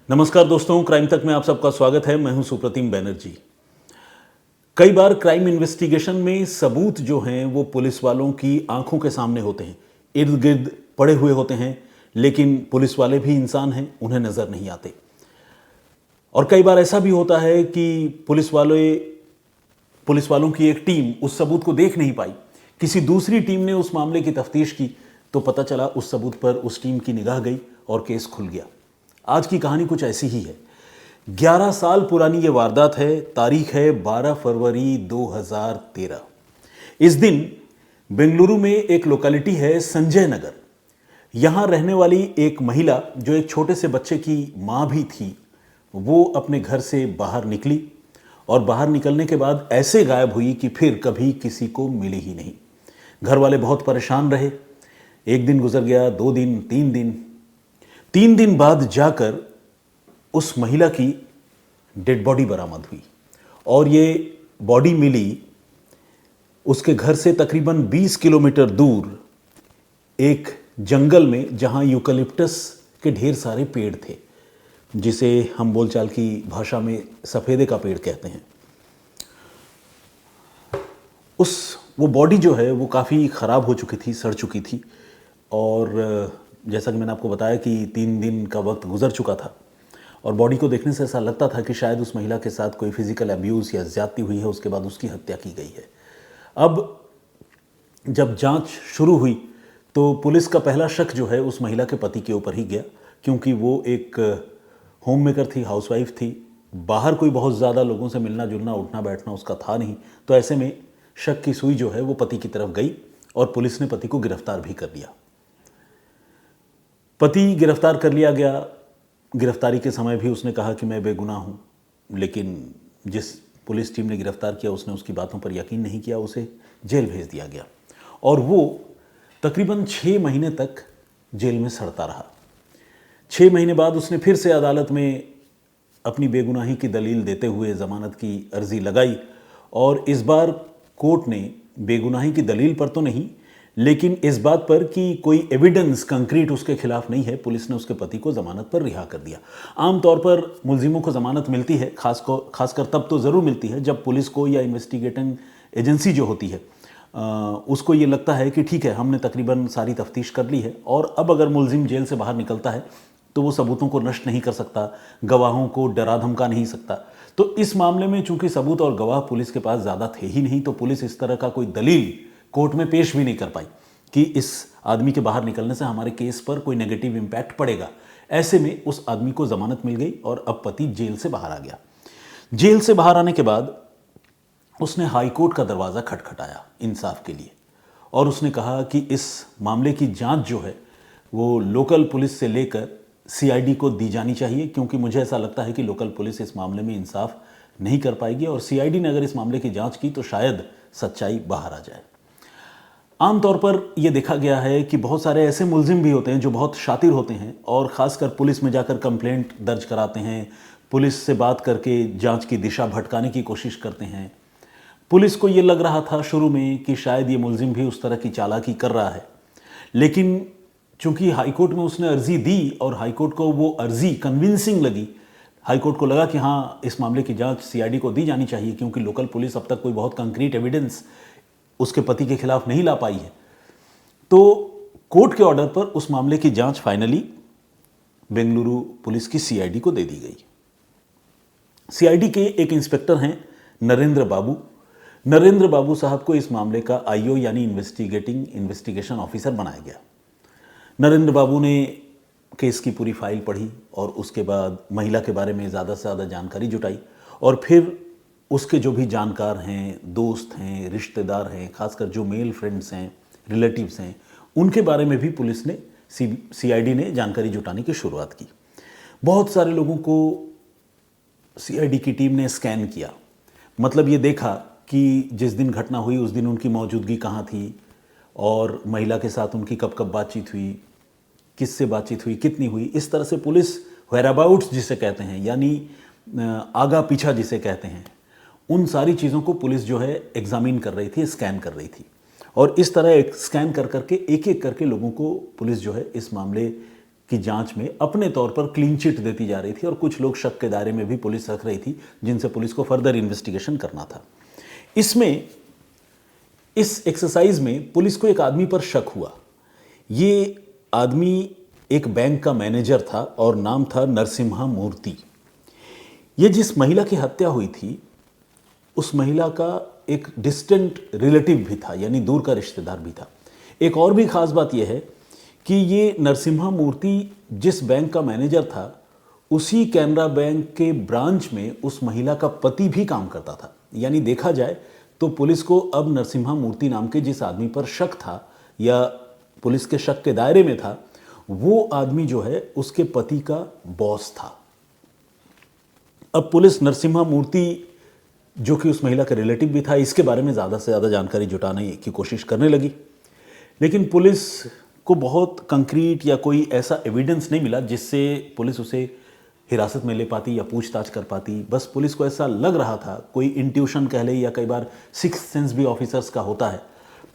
नमस्कार दोस्तों, क्राइम तक में आप सबका स्वागत है। मैं हूं सुप्रतिम बैनर्जी। कई बार क्राइम इन्वेस्टिगेशन में सबूत जो हैं वो पुलिस वालों की आंखों के सामने होते हैं, इर्द गिर्द पड़े हुए होते हैं, लेकिन पुलिस वाले भी इंसान हैं, उन्हें नजर नहीं आते। और कई बार ऐसा भी होता है कि पुलिस वालों की एक टीम उस सबूत को देख नहीं पाई, किसी दूसरी टीम ने उस मामले की तफ्तीश की तो पता चला उस सबूत पर उस टीम की निगाह गई और केस खुल गया। आज की कहानी कुछ ऐसी ही है। 11 साल पुरानी ये वारदात है। तारीख है 12 फरवरी 2013। इस दिन बेंगलुरु में एक लोकेलिटी है संजय नगर। यहां रहने वाली एक महिला जो एक छोटे से बच्चे की मां भी थी, वो अपने घर से बाहर निकली और बाहर निकलने के बाद ऐसे गायब हुई कि फिर कभी किसी को मिली ही नहीं। घर वाले बहुत परेशान रहे। एक दिन गुजर गया, 2 दिन, 3 दिन। 3 दिन बाद जाकर उस महिला की डेड बॉडी बरामद हुई और ये बॉडी मिली उसके घर से तकरीबन 20 किलोमीटर दूर एक जंगल में, जहां यूकलिप्टस के ढेर सारे पेड़ थे, जिसे हम बोलचाल की भाषा में सफेदे का पेड़ कहते हैं। वो बॉडी जो है वो काफ़ी ख़राब हो चुकी थी, सड़ चुकी थी। और जैसा कि मैंने आपको बताया कि 3 दिन का वक्त गुजर चुका था और बॉडी को देखने से ऐसा लगता था कि शायद उस महिला के साथ कोई फिजिकल अब्यूज़ या ज़्यादती हुई है, उसके बाद उसकी हत्या की गई है। अब जब जांच शुरू हुई तो पुलिस का पहला शक जो है उस महिला के पति के ऊपर ही गया, क्योंकि वो एक होम मेकर थी, हाउसवाइफ थी। बाहर कोई बहुत ज़्यादा लोगों से मिलना जुलना, उठना बैठना उसका था नहीं। तो ऐसे में शक की सुई जो है वो पति की तरफ गई और पुलिस ने पति को गिरफ्तार भी कर लिया। पति गिरफ्तार कर लिया गया। गिरफ्तारी के समय भी उसने कहा कि मैं बेगुनाह हूं, लेकिन जिस पुलिस टीम ने गिरफ्तार किया उसने उसकी बातों पर यकीन नहीं किया, उसे जेल भेज दिया गया और वो तकरीबन 6 महीने तक जेल में सड़ता रहा। 6 महीने बाद उसने फिर से अदालत में अपनी बेगुनाही की दलील देते हुए ज़मानत की अर्जी लगाई और इस बार कोर्ट ने बेगुनाही की दलील पर तो नहीं, लेकिन इस बात पर कि कोई एविडेंस कंक्रीट उसके खिलाफ नहीं है, पुलिस ने उसके पति को जमानत पर रिहा कर दिया। आमतौर पर मुलजिमों को जमानत मिलती है, खासकर तब तो ज़रूर मिलती है जब पुलिस को या इन्वेस्टिगेटिंग एजेंसी जो होती है उसको ये लगता है कि ठीक है, हमने तकरीबन सारी तफ्तीश कर ली है और अब अगर मुलजिम जेल से बाहर निकलता है तो वो सबूतों को नष्ट नहीं कर सकता, गवाहों को डरा धमका नहीं सकता। तो इस मामले में चूंकि सबूत और गवाह पुलिस के पास ज़्यादा थे ही नहीं, तो पुलिस इस तरह का कोई दलील कोर्ट में पेश भी नहीं कर पाई कि इस आदमी के बाहर निकलने से हमारे केस पर कोई नेगेटिव इम्पैक्ट पड़ेगा। ऐसे में उस आदमी को जमानत मिल गई और अब पति जेल से बाहर आ गया। जेल से बाहर आने के बाद उसने हाई कोर्ट का दरवाज़ा खटखटाया इंसाफ के लिए और उसने कहा कि इस मामले की जांच जो है वो लोकल पुलिस से लेकर सीआईडी को दी जानी चाहिए, क्योंकि मुझे ऐसा लगता है कि लोकल पुलिस इस मामले में इंसाफ नहीं कर पाएगी और सीआईडी ने अगर इस मामले की जांच की तो शायद सच्चाई बाहर आ जाए। आमतौर पर यह देखा गया है कि बहुत सारे ऐसे मुलजिम भी होते हैं जो बहुत शातिर होते हैं और ख़ासकर पुलिस में जाकर कंप्लेंट दर्ज कराते हैं, पुलिस से बात करके जांच की दिशा भटकाने की कोशिश करते हैं। पुलिस को ये लग रहा था शुरू में कि शायद ये मुलजिम भी उस तरह की चालाकी कर रहा है, लेकिन चूंकि हाईकोर्ट में उसने अर्जी दी और हाईकोर्ट को वो अर्जी कन्विंसिंग लगी, हाईकोर्ट को लगा कि हाँ, इस मामले की जांच सीआईडी को दी जानी चाहिए, क्योंकि लोकल पुलिस अब तक कोई बहुत कंक्रीट एविडेंस उसके पति के खिलाफ नहीं ला पाई है। तो कोर्ट के ऑर्डर पर उस मामले की जांच फाइनली बेंगलुरु पुलिस की सीआईडी को दे दी गई। सीआईडी के एक इंस्पेक्टर हैं नरेंद्र बाबू। नरेंद्र बाबू साहब को इस मामले का आईओ यानी इन्वेस्टिगेशन ऑफिसर बनाया गया। नरेंद्र बाबू ने केस की पूरी फाइल पढ़ी और उसके बाद महिला के बारे में ज़्यादा से ज़्यादा जानकारी जुटाई और फिर उसके जो भी जानकार हैं, दोस्त हैं, रिश्तेदार हैं, खासकर जो मेल फ्रेंड्स हैं, रिलेटिव्स हैं, उनके बारे में भी पुलिस ने सीआईडी ने जानकारी जुटाने की शुरुआत की। बहुत सारे लोगों को सीआईडी की टीम ने स्कैन किया, मतलब ये देखा कि जिस दिन घटना हुई उस दिन उनकी मौजूदगी कहाँ थी और महिला के साथ उनकी कब कब बातचीत हुई, किससे बातचीत हुई, कितनी हुई। इस तरह से पुलिस वेयरअबाउट्स जिसे कहते हैं, यानी आगा पीछा जिसे कहते हैं, उन सारी चीज़ों को पुलिस जो है एग्जामिन कर रही थी, स्कैन कर रही थी और इस तरह स्कैन कर करके एक एक करके लोगों को पुलिस जो है इस मामले की जांच में अपने तौर पर क्लीन चिट देती जा रही थी और कुछ लोग शक के दायरे में भी पुलिस रख रही थी जिनसे पुलिस को फर्दर इन्वेस्टिगेशन करना था। इसमें इस एक्सरसाइज में पुलिस को एक आदमी पर शक हुआ। ये आदमी एक बैंक का मैनेजर था और नाम था नरसिम्हा मूर्ति। ये जिस महिला की हत्या हुई थी उस महिला का एक डिस्टेंट रिलेटिव भी था, यानी दूर का रिश्तेदार भी था। एक और भी खास बात यह है कि ये नरसिम्हा मूर्ति जिस बैंक का मैनेजर था उसी कैनरा बैंक के ब्रांच में उस महिला का पति भी काम करता था। यानी देखा जाए तो पुलिस को अब नरसिम्हा मूर्ति नाम के जिस आदमी पर शक था या पुलिस के शक के दायरे में था, वो आदमी जो है उसके पति का बॉस था। अब पुलिस नरसिम्हा मूर्ति जो कि उस महिला का रिलेटिव भी था, इसके बारे में ज़्यादा से ज़्यादा जानकारी जुटाने की कोशिश करने लगी, लेकिन पुलिस को बहुत कंक्रीट या कोई ऐसा एविडेंस नहीं मिला जिससे पुलिस उसे हिरासत में ले पाती या पूछताछ कर पाती। बस पुलिस को ऐसा लग रहा था, कोई इंट्यूशन कह ले या कई बार सिक्स्थ सेंस भी ऑफिसर्स का होता है,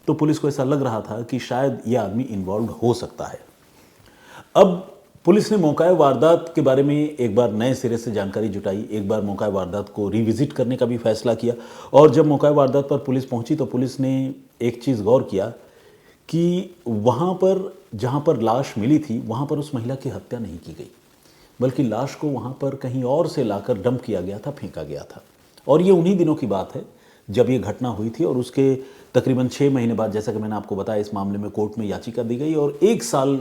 तो पुलिस को ऐसा लग रहा था कि शायद यह आदमी इन्वॉल्व हो सकता है। अब पुलिस ने मौका वारदात के बारे में एक बार नए सिरे से जानकारी जुटाई, एक बार मौका वारदात को रिविजिट करने का भी फैसला किया। और जब मौका वारदात पर पुलिस पहुंची तो पुलिस ने एक चीज़ गौर किया कि वहाँ पर जहाँ पर लाश मिली थी वहाँ पर उस महिला की हत्या नहीं की गई, बल्कि लाश को वहाँ पर कहीं और से लाकर डंप किया गया था, फेंका गया था। और ये उन्हीं दिनों की बात है जब ये घटना हुई थी और उसके तकरीबन 6 महीने बाद, जैसा कि मैंने आपको बताया, इस मामले में कोर्ट में याचिका दी गई और 1 साल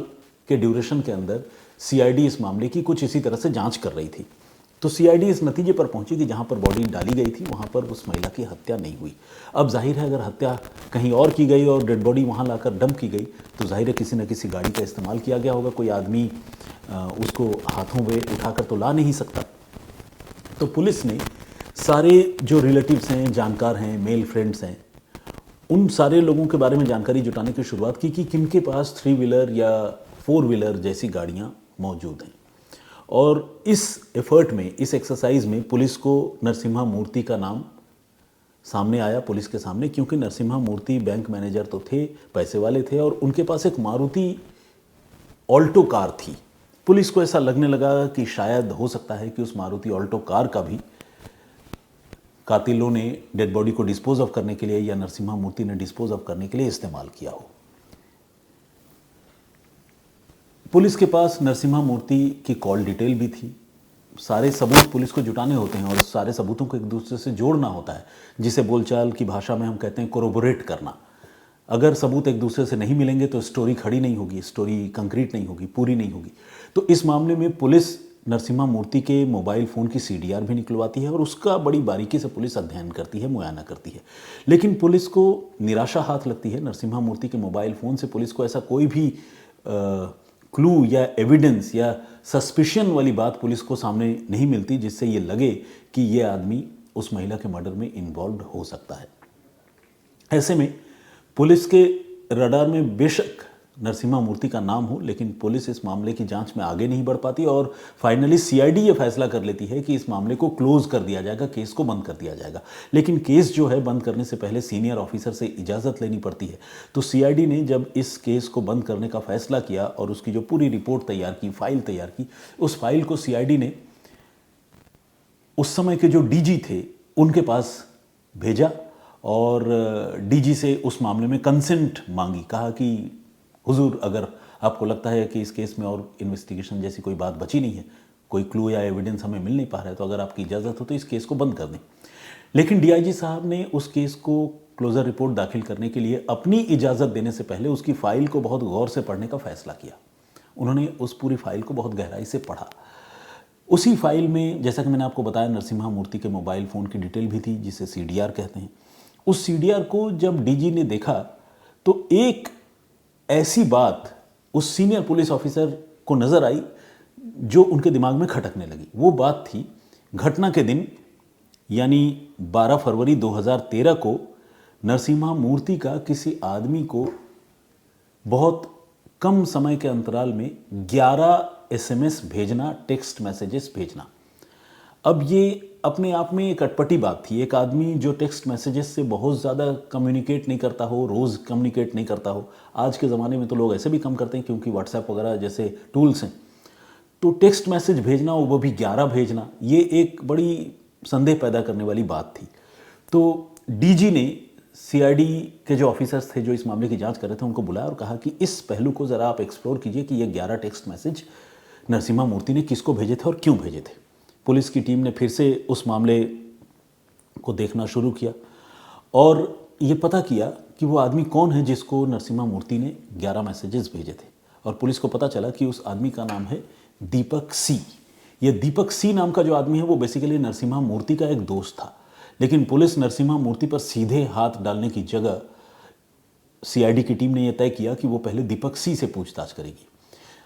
के ड्यूरेशन के अंदर सीआईडी इस मामले की कुछ इसी तरह से जांच कर रही थी। तो सीआईडी इस नतीजे पर पहुंची कि जहां पर बॉडी डाली गई थी वहां पर उस महिला की हत्या नहीं हुई। अब जाहिर है अगर हत्या कहीं और की गई और डेड बॉडी वहां लाकर डंप की गई तो जाहिर है किसी न किसी गाड़ी का इस्तेमाल किया गया होगा। कोई आदमी उसको हाथों में उठाकर तो ला नहीं सकता। तो पुलिस ने सारे जो रिलेटिव्स हैं, जानकार हैं, मेल फ्रेंड्स हैं, उन सारे लोगों के बारे में जानकारी जुटाने की शुरुआत की कि किनके पास 3 व्हीलर या 4 व्हीलर जैसी गाड़ियां मौजूद हैं। और इस एफर्ट में, इस एक्सरसाइज में पुलिस को नरसिम्हा मूर्ति का नाम सामने आया पुलिस के सामने, क्योंकि नरसिम्हा मूर्ति बैंक मैनेजर तो थे, पैसे वाले थे और उनके पास एक मारुति ऑल्टो कार थी। पुलिस को ऐसा लगने लगा कि शायद हो सकता है कि उस मारुति ऑल्टो कार का भी कातिलों ने डेड बॉडी को डिस्पोज ऑफ करने के लिए या नरसिम्हा मूर्ति ने डिस्पोज ऑफ करने के लिए इस्तेमाल किया हो। पुलिस के पास नरसिम्हा मूर्ति की कॉल डिटेल भी थी। सारे सबूत पुलिस को जुटाने होते हैं और सारे सबूतों को एक दूसरे से जोड़ना होता है, जिसे बोलचाल की भाषा में हम कहते हैं कोरोबोरेट करना। अगर सबूत एक दूसरे से नहीं मिलेंगे तो स्टोरी खड़ी नहीं होगी, स्टोरी कंक्रीट नहीं होगी, पूरी नहीं होगी। तो इस मामले में पुलिस नरसिम्हा मूर्ति के मोबाइल फ़ोन की सीडीआर भी निकलवाती है और उसका बड़ी बारीकी से पुलिस अध्ययन करती है, मुआयना करती है। लेकिन पुलिस को निराशा हाथ लगती है। नरसिम्हा मूर्ति के मोबाइल फ़ोन से पुलिस को ऐसा कोई भी क्लू या एविडेंस या सस्पिशन वाली बात पुलिस को सामने नहीं मिलती जिससे ये लगे कि ये आदमी उस महिला के मर्डर में इन्वॉल्व हो सकता है। ऐसे में पुलिस के रडार में बेशक नरसिम्हा मूर्ति का नाम हो, लेकिन पुलिस इस मामले की जांच में आगे नहीं बढ़ पाती और फाइनली सीआईडी ये फैसला कर लेती है कि इस मामले को क्लोज कर दिया जाएगा, केस को बंद कर दिया जाएगा। लेकिन केस जो है बंद करने से पहले सीनियर ऑफिसर से इजाज़त लेनी पड़ती है। तो सीआईडी ने जब इस केस को बंद करने का फैसला किया और उसकी जो पूरी रिपोर्ट तैयार की, फाइल तैयार की, उस फाइल को सीआईडी ने उस समय के जो डीजी थे उनके पास भेजा और डीजी से उस मामले में कंसेंट मांगी। कहा कि हुजूर, अगर आपको लगता है कि इस केस में और इन्वेस्टिगेशन जैसी कोई बात बची नहीं है, कोई क्लू या एविडेंस हमें मिल नहीं पा रहा है, तो अगर आपकी इजाज़त हो तो इस केस को बंद कर दें। लेकिन डीआईजी साहब ने उस केस को क्लोजर रिपोर्ट दाखिल करने के लिए अपनी इजाज़त देने से पहले उसकी फ़ाइल को बहुत गौर से पढ़ने का फ़ैसला किया। उन्होंने उस पूरी फाइल को बहुत गहराई से पढ़ा। उसी फाइल में, जैसा कि मैंने आपको बताया, नरसिम्हा मूर्ति के मोबाइल फ़ोन की डिटेल भी थी जिसे सीडीआर कहते हैं। उस सीडीआर को जब डीजी ने देखा तो एक ऐसी बात उस सीनियर पुलिस ऑफिसर को नज़र आई जो उनके दिमाग में खटकने लगी। वो बात थी घटना के दिन, यानी 12 फरवरी 2013 को नरसिम्हा मूर्ति का किसी आदमी को बहुत कम समय के अंतराल में 11 एसएमएस भेजना, टेक्स्ट मैसेजेस भेजना। अब ये अपने आप में एक अटपटी बात थी। एक आदमी जो टेक्स्ट मैसेजेस से बहुत ज़्यादा कम्युनिकेट नहीं करता हो, रोज़ कम्युनिकेट नहीं करता हो। आज के ज़माने में तो लोग ऐसे भी कम करते हैं क्योंकि व्हाट्सएप वगैरह जैसे टूल्स हैं, तो टेक्स्ट मैसेज भेजना और वो भी 11 भेजना, ये एक बड़ी संदेह पैदा करने वाली बात थी। तो डीजी ने सीआईडी के जो ऑफिसर्स थे जो इस मामले की जांच कर रहे थे उनको बुलाया और कहा कि इस पहलू को ज़रा आप एक्सप्लोर कीजिए कि ये 11 टेक्स्ट मैसेज नरसिम्हा मूर्ति ने किसको भेजे थे और क्यों भेजे थे। पुलिस की टीम ने फिर से उस मामले को देखना शुरू किया और ये पता किया कि वो आदमी कौन है जिसको नरसिम्हा मूर्ति ने 11 मैसेजेस भेजे थे। और पुलिस को पता चला कि उस आदमी का नाम है दीपक सी। ये दीपक सी नाम का जो आदमी है वो बेसिकली नरसिम्हा मूर्ति का एक दोस्त था, लेकिन पुलिस नरसिम्हा मूर्ति पर सीधे हाथ डालने की जगह सीआईडी की टीम ने यह तय किया कि वो पहले दीपक सी से पूछताछ करेगी।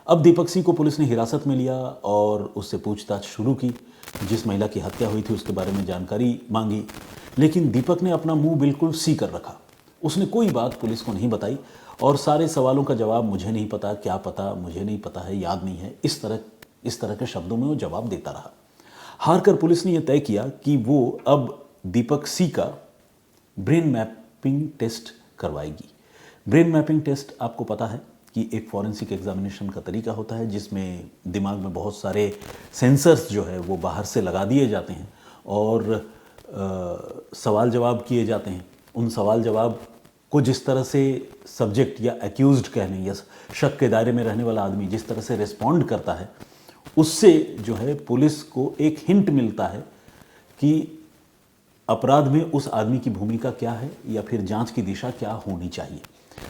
अब दीपक सी को पुलिस ने हिरासत में लिया और उससे पूछताछ शुरू की। जिस महिला की हत्या हुई थी उसके बारे में जानकारी मांगी, लेकिन दीपक ने अपना मुंह बिल्कुल सी कर रखा। उसने कोई बात पुलिस को नहीं बताई और सारे सवालों का जवाब मुझे नहीं पता, क्या पता, मुझे नहीं पता है, याद नहीं है, इस तरह के शब्दों में वो जवाब देता रहा। हार कर पुलिस ने यह तय किया कि वो अब दीपक सी का ब्रेन मैपिंग टेस्ट करवाएगी। ब्रेन मैपिंग टेस्ट आपको पता है कि एक फॉरेंसिक एग्जामिनेशन का तरीका होता है जिसमें दिमाग में बहुत सारे सेंसर्स जो है वो बाहर से लगा दिए जाते हैं और सवाल जवाब किए जाते हैं। उन सवाल जवाब को जिस तरह से सब्जेक्ट या एक्यूज्ड कह लें या शक के दायरे में रहने वाला आदमी जिस तरह से रिस्पॉन्ड करता है, उससे जो है पुलिस को एक हिंट मिलता है कि अपराध में उस आदमी की भूमिका क्या है या फिर जांच की दिशा क्या होनी चाहिए।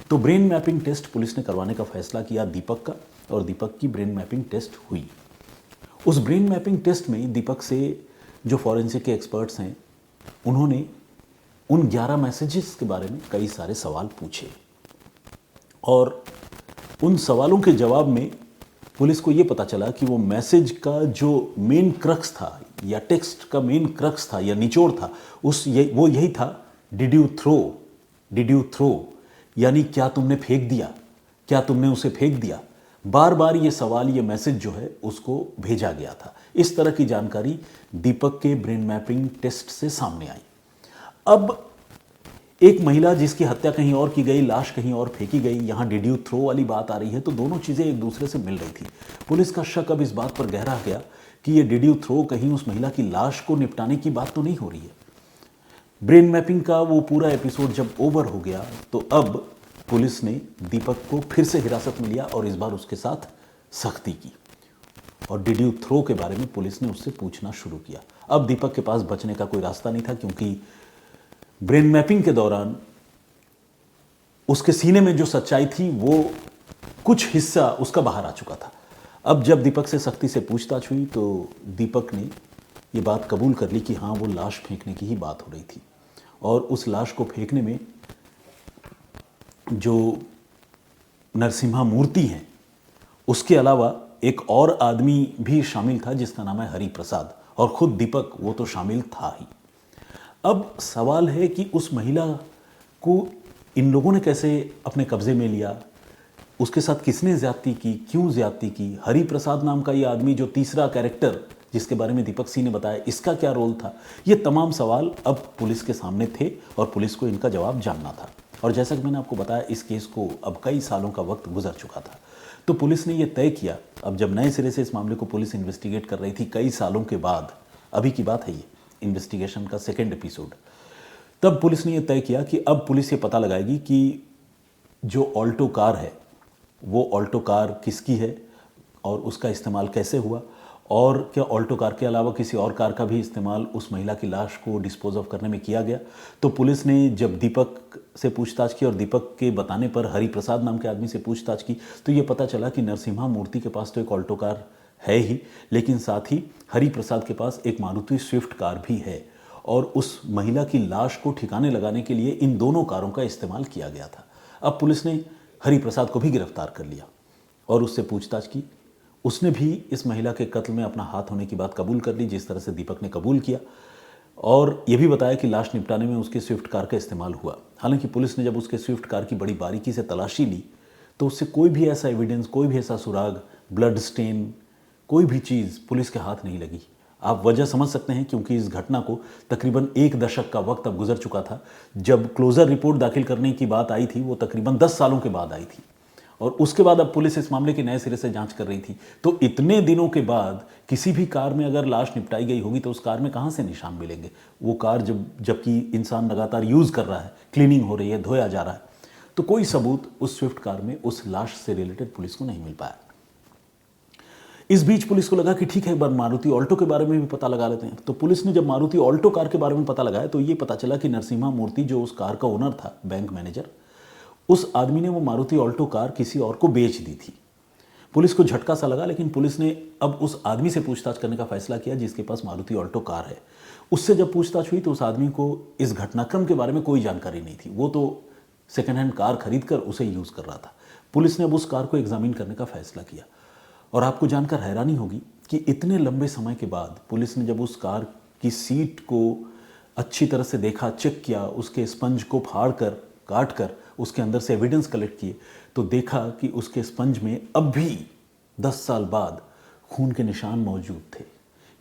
तो ब्रेन मैपिंग टेस्ट पुलिस ने करवाने का फैसला किया दीपक का, और दीपक की ब्रेन मैपिंग टेस्ट हुई। उस ब्रेन मैपिंग टेस्ट में दीपक से जो फॉरेंसिक के एक्सपर्ट्स हैं उन्होंने उन 11 मैसेजेस के बारे में कई सारे सवाल पूछे और उन सवालों के जवाब में पुलिस को ये पता चला कि वो मैसेज का जो मेन क्रक्स था या टेक्स्ट का मेन क्रक्स था या निचोड़ था वो यही था, डिड यू थ्रो, यानी क्या तुमने फेंक दिया, क्या तुमने उसे फेंक दिया। बार बार ये सवाल, ये मैसेज जो है उसको भेजा गया था। इस तरह की जानकारी दीपक के ब्रेन मैपिंग टेस्ट से सामने आई। अब एक महिला जिसकी हत्या कहीं और की गई, लाश कहीं और फेंकी गई, यहां डिड यू थ्रो वाली बात आ रही है, तो दोनों चीजें एक दूसरे से मिल रही थी। पुलिस का शक अब इस बात पर गहरा गया कि ये डिड यू थ्रो कहीं उस महिला की लाश को निपटाने की बात तो नहीं हो रही है। ब्रेन मैपिंग का वो पूरा एपिसोड जब ओवर हो गया तो अब पुलिस ने दीपक को फिर से हिरासत में लिया और इस बार उसके साथ सख्ती की और डिड यू थ्रो के बारे में पुलिस ने उससे पूछना शुरू किया। अब दीपक के पास बचने का कोई रास्ता नहीं था क्योंकि ब्रेन मैपिंग के दौरान उसके सीने में जो सच्चाई थी वो कुछ हिस्सा उसका बाहर आ चुका था। अब जब दीपक से सख्ती से पूछताछ हुई तो दीपक ने ये बात कबूल कर ली कि हाँ, वो लाश फेंकने की ही बात हो रही थी और उस लाश को फेंकने में जो नरसिम्हा मूर्ति हैं उसके अलावा एक और आदमी भी शामिल था जिसका नाम है हरि प्रसाद, और खुद दीपक वो तो शामिल था ही। अब सवाल है कि उस महिला को इन लोगों ने कैसे अपने कब्जे में लिया, उसके साथ किसने ज्यादती की, क्यों ज्यादती की। हरि प्रसाद नाम का ये आदमी जो तीसरा कैरेक्टर जिसके बारे में दीपक सिंह ने बताया, इसका क्या रोल था। ये तमाम सवाल अब पुलिस के सामने थे और पुलिस को इनका जवाब जानना था। और जैसा कि मैंने आपको बताया, इस केस को अब कई सालों का वक्त गुजर चुका था, तो पुलिस ने यह तय किया, अब जब नए सिरे से इस मामले को पुलिस इन्वेस्टिगेट कर रही थी कई सालों के बाद, अभी की बात है ये इन्वेस्टिगेशन का 2nd एपिसोड, तब पुलिस ने यह तय किया कि अब पुलिस ये पता लगाएगी कि जो ऑल्टो कार है वो ऑल्टो कार किसकी है और उसका इस्तेमाल कैसे हुआ, और क्या ऑल्टो कार के अलावा किसी और कार का भी इस्तेमाल उस महिला की लाश को डिस्पोज ऑफ करने में किया गया। तो पुलिस ने जब दीपक से पूछताछ की और दीपक के बताने पर हरि प्रसाद नाम के आदमी से पूछताछ की तो ये पता चला कि नरसिम्हा मूर्ति के पास तो एक ऑल्टो कार है ही, लेकिन साथ ही हरि प्रसाद के पास एक मारुति स्विफ्ट कार भी है और उस महिला की लाश को ठिकाने लगाने के लिए इन दोनों कारों का इस्तेमाल किया गया था। अब पुलिस ने हरि प्रसाद को भी गिरफ्तार कर लिया और उससे पूछताछ की। उसने भी इस महिला के कत्ल में अपना हाथ होने की बात कबूल कर ली, जिस तरह से दीपक ने कबूल किया, और यह भी बताया कि लाश निपटाने में उसकी स्विफ्ट कार का इस्तेमाल हुआ। हालांकि पुलिस ने जब उसके स्विफ्ट कार की बड़ी बारीकी से तलाशी ली तो उससे कोई भी ऐसा एविडेंस, कोई भी ऐसा सुराग, ब्लड स्टेन, कोई भी चीज़ पुलिस के हाथ नहीं लगी। आप वजह समझ सकते हैं क्योंकि इस घटना को तकरीबन 1 दशक का वक्त अब गुजर चुका था। जब क्लोजर रिपोर्ट दाखिल करने की बात आई थी वो तकरीबन 10 सालों के बाद आई थी और उसके बाद अब पुलिस इस मामले की नए सिरे से जांच कर रही थी। तो इतने दिनों के बाद किसी भी कार में अगर लाश निपटाई गई होगी तो उस कार में कहाँ से निशान मिलेंगे? वो कार जबकि इंसान लगातार यूज़ कर रहा है, क्लीनिंग हो रही है, धोया जा रहा है, तो कोई सबूत उस स्विफ्ट कार में उस लाश से रिलेटेड पुलिस को नहीं मिल पाया। इस बीच पुलिस को लगा कि ठीक है, एक बार मारुति ऑल्टो के बारे में भी पता लगा लेते हैं। तो पुलिस ने जब मारुति ऑल्टो कार के बारे में पता लगाया तो ये पता चला कि नरसिम्हा मूर्ति, जो उस कार का ओनर था, बैंक मैनेजर, उस आदमी ने वो मारुति ऑल्टो कार किसी और को बेच दी थी। पुलिस को झटका सा लगा, लेकिन पुलिस ने अब उस आदमी से पूछताछ करने का फैसला किया जिसके पास मारुति ऑल्टो कार है। उससे जब पूछताछ हुई तो उस आदमी को इस घटनाक्रम के बारे में कोई जानकारी नहीं थी। वो तो सेकेंड हैंड कार खरीद कर उसे यूज़ कर रहा था। पुलिस ने अब उस कार को एग्जामिन करने का फैसला किया और आपको जानकर हैरानी होगी कि इतने लंबे समय के बाद पुलिस ने जब उस कार की सीट को अच्छी तरह से देखा, चेक किया, उसके स्पंज को फाड़ कर, काट कर उसके अंदर से एविडेंस कलेक्ट किए, तो देखा कि उसके स्पंज में अब भी 10 साल बाद खून के निशान मौजूद थे,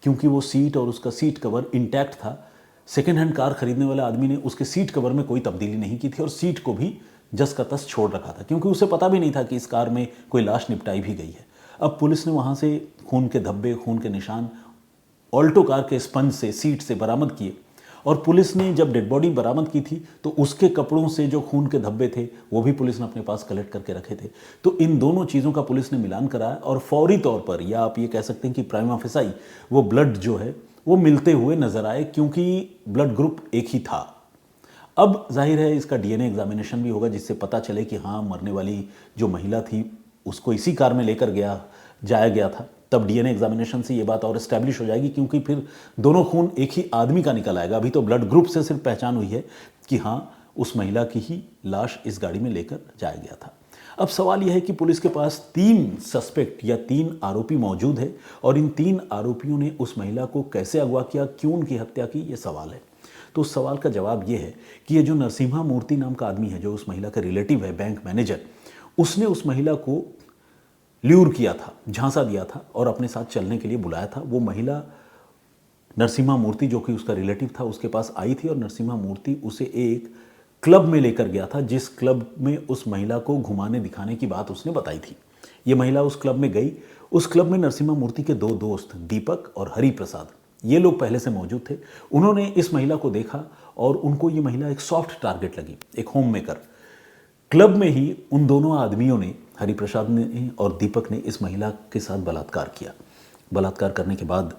क्योंकि वो सीट और उसका सीट कवर इंटैक्ट था। सेकेंड हैंड कार खरीदने वाले आदमी ने उसके सीट कवर में कोई तब्दीली नहीं की थी और सीट को भी जस का तस छोड़ रखा था, क्योंकि उसे पता भी नहीं था कि इस कार में कोई लाश निपटाई भी गई है। अब पुलिस ने वहाँ से खून के धब्बे, खून के निशान ऑल्टो कार के स्पंज से, सीट से बरामद किए और पुलिस ने जब डेड बॉडी बरामद की थी तो उसके कपड़ों से जो खून के धब्बे थे वो भी पुलिस ने अपने पास कलेक्ट करके रखे थे। तो इन दोनों चीज़ों का पुलिस ने मिलान कराया और फौरी तौर पर, या आप ये कह सकते हैं कि प्राइमा फेसाई, वो ब्लड जो है वो मिलते हुए नजर आए, क्योंकि ब्लड ग्रुप एक ही था। अब जाहिर है इसका डीएनए एग्जामिनेशन भी होगा जिससे पता चले कि हाँ, मरने वाली जो महिला थी उसको इसी कार में लेकर जाया गया था। तब डीएनए एग्जामिनेशन से ये बात और एस्टैब्लिश हो जाएगी, क्योंकि फिर दोनों खून एक ही आदमी का निकल आएगा। अभी तो ब्लड ग्रुप से सिर्फ पहचान हुई है कि हाँ, उस महिला की ही लाश इस गाड़ी में लेकर जाया गया था। अब सवाल यह है कि पुलिस के पास 3 सस्पेक्ट या 3 आरोपी मौजूद है और इन 3 आरोपियों ने उस महिला को कैसे अगवा किया, क्यों उनकी हत्या की, ये सवाल है। तो उस सवाल का जवाब ये है कि ये जो नरसिम्हा मूर्ति नाम का आदमी है, जो उस महिला का रिलेटिव है, बैंक मैनेजर, उसने उस महिला को ल्यूर किया था, झांसा दिया था और अपने साथ चलने के लिए बुलाया था। वो महिला नरसिम्हा मूर्ति, जो कि उसका रिलेटिव था, उसके पास आई थी और नरसिम्हा मूर्ति उसे एक क्लब में लेकर गया था, जिस क्लब में उस महिला को घुमाने दिखाने की बात उसने बताई थी। ये महिला उस क्लब में गई। उस क्लब में नरसिम्हा मूर्ति के 2 दोस्त, दीपक और हरि प्रसाद, ये लोग पहले से मौजूद थे। उन्होंने इस महिला को देखा और उनको ये महिला एक सॉफ्ट टारगेट लगी, एक होम मेकर। क्लब में ही उन दोनों आदमियों ने, हरिप्रसाद ने और दीपक ने, इस महिला के साथ बलात्कार किया। बलात्कार करने के बाद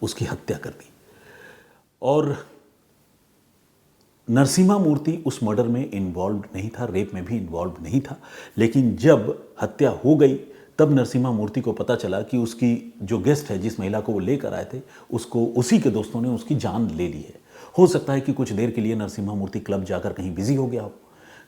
उसकी हत्या कर दी और नरसिम्हा मूर्ति उस मर्डर में इन्वॉल्व नहीं था, रेप में भी इन्वॉल्व नहीं था। लेकिन जब हत्या हो गई तब नरसिम्हा मूर्ति को पता चला कि उसकी जो गेस्ट है, जिस महिला को वो लेकर आए थे, उसको उसी के दोस्तों ने उसकी जान ले ली है। हो सकता है कि कुछ देर के लिए नरसिम्हा मूर्ति क्लब जाकर कहीं बिजी हो गया हो।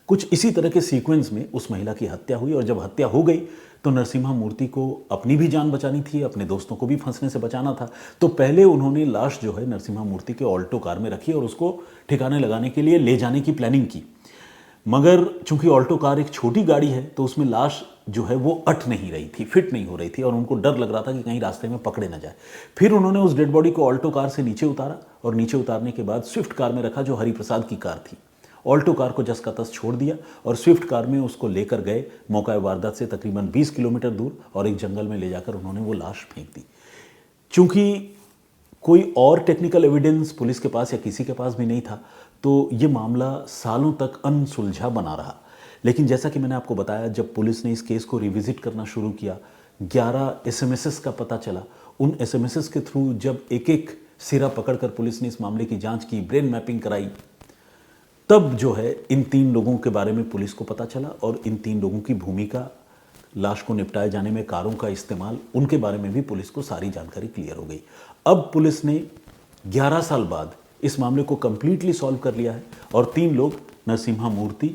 कुछ इसी तरह के सीक्वेंस में उस महिला की हत्या हुई और जब हत्या हो गई तो नरसिम्हा मूर्ति को अपनी भी जान बचानी थी, अपने दोस्तों को भी फंसने से बचाना था। तो पहले उन्होंने लाश जो है नरसिम्हा मूर्ति के ऑल्टो कार में रखी और उसको ठिकाने लगाने के लिए ले जाने की प्लानिंग की। मगर चूंकि ऑल्टो कार एक छोटी गाड़ी है तो उसमें लाश जो है वो अट नहीं रही थी, फिट नहीं हो रही थी और उनको डर लग रहा था कि कहीं रास्ते में पकड़े ना जाए। फिर उन्होंने उस डेड बॉडी को ऑल्टो कार से नीचे उतारा और नीचे उतारने के बाद स्विफ्ट कार में रखा, जो हरिप्रसाद की कार थी। ऑल्टो कार को जस का तस छोड़ दिया और स्विफ्ट कार में उसको लेकर गए मौका वारदात से तकरीबन 20 किलोमीटर दूर और एक जंगल में ले जाकर उन्होंने वो लाश फेंक दी। चूंकि कोई और टेक्निकल एविडेंस पुलिस के पास या किसी के पास भी नहीं था तो ये मामला सालों तक अनसुलझा बना रहा। लेकिन जैसा कि मैंने आपको बताया, जब पुलिस ने इस केस को रिविजिट करना शुरू किया, 11 एसएमएसेस का पता चला। उन एसएमएसेस के थ्रू जब एक एक सिरा पकड़कर पुलिस ने इस मामले की जांच की, ब्रेन मैपिंग कराई, तब जो है इन 3 लोगों के बारे में पुलिस को पता चला और इन 3 लोगों की भूमिका, लाश को निपटाए जाने में कारों का इस्तेमाल, उनके बारे में भी पुलिस को सारी जानकारी क्लियर हो गई। अब पुलिस ने 11 साल बाद इस मामले को कंप्लीटली सॉल्व कर लिया है और 3 लोग, नरसिम्हा मूर्ति,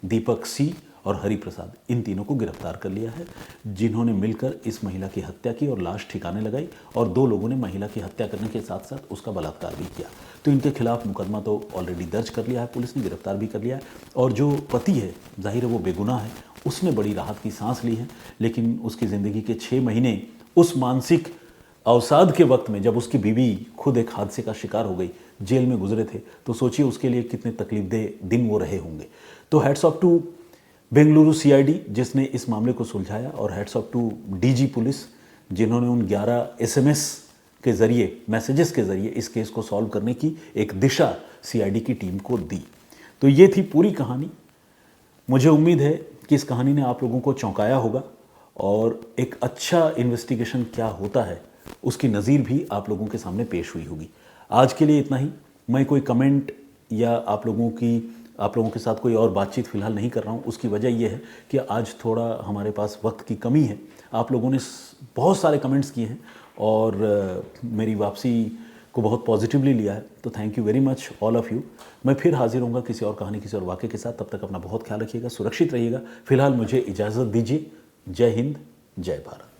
दीपक सी और हरिप्रसाद, इन तीनों को गिरफ्तार कर लिया है, जिन्होंने मिलकर इस महिला की हत्या की और लाश ठिकाने लगाई और 2 लोगों ने महिला की हत्या करने के साथ साथ उसका बलात्कार भी किया। तो इनके खिलाफ मुकदमा तो ऑलरेडी दर्ज कर लिया है, पुलिस ने गिरफ्तार भी कर लिया है और जो पति है, जाहिर है वो बेगुनाह है, उसने बड़ी राहत की सांस ली है। लेकिन उसकी ज़िंदगी के 6 महीने उस मानसिक अवसाद के वक्त में, जब उसकी बीवी खुद एक हादसे का शिकार हो गई, जेल में गुजरे थे, तो सोचिए उसके लिए कितने तकलीफदेह दिन वो रहे होंगे। तो hats off to Bengaluru CID जिसने इस मामले को सुलझाया, और heads off to DG police जिन्होंने उन 11 एसएमएस के ज़रिए, मैसेजेस के ज़रिए इस केस को सॉल्व करने की एक दिशा सीआईडी की टीम को दी। तो ये थी पूरी कहानी। मुझे उम्मीद है कि इस कहानी ने आप लोगों को चौंकाया होगा और एक अच्छा इन्वेस्टिगेशन क्या होता है उसकी नज़ीर भी आप लोगों के सामने पेश हुई होगी। आज के लिए इतना ही। मैं कोई कमेंट या आप लोगों के साथ कोई और बातचीत फ़िलहाल नहीं कर रहा हूँ। उसकी वजह यह है कि आज थोड़ा हमारे पास वक्त की कमी है। आप लोगों ने बहुत सारे कमेंट्स किए हैं और मेरी वापसी को बहुत पॉजिटिवली लिया है, तो thank you very much all of you. मैं फिर हाजिर होऊंगा किसी और कहानी, किसी और वाक़े के साथ। तब तक अपना बहुत ख्याल रखिएगा, सुरक्षित रहिएगा। फिलहाल मुझे इजाज़त दीजिए। जय हिंद, जय भारत।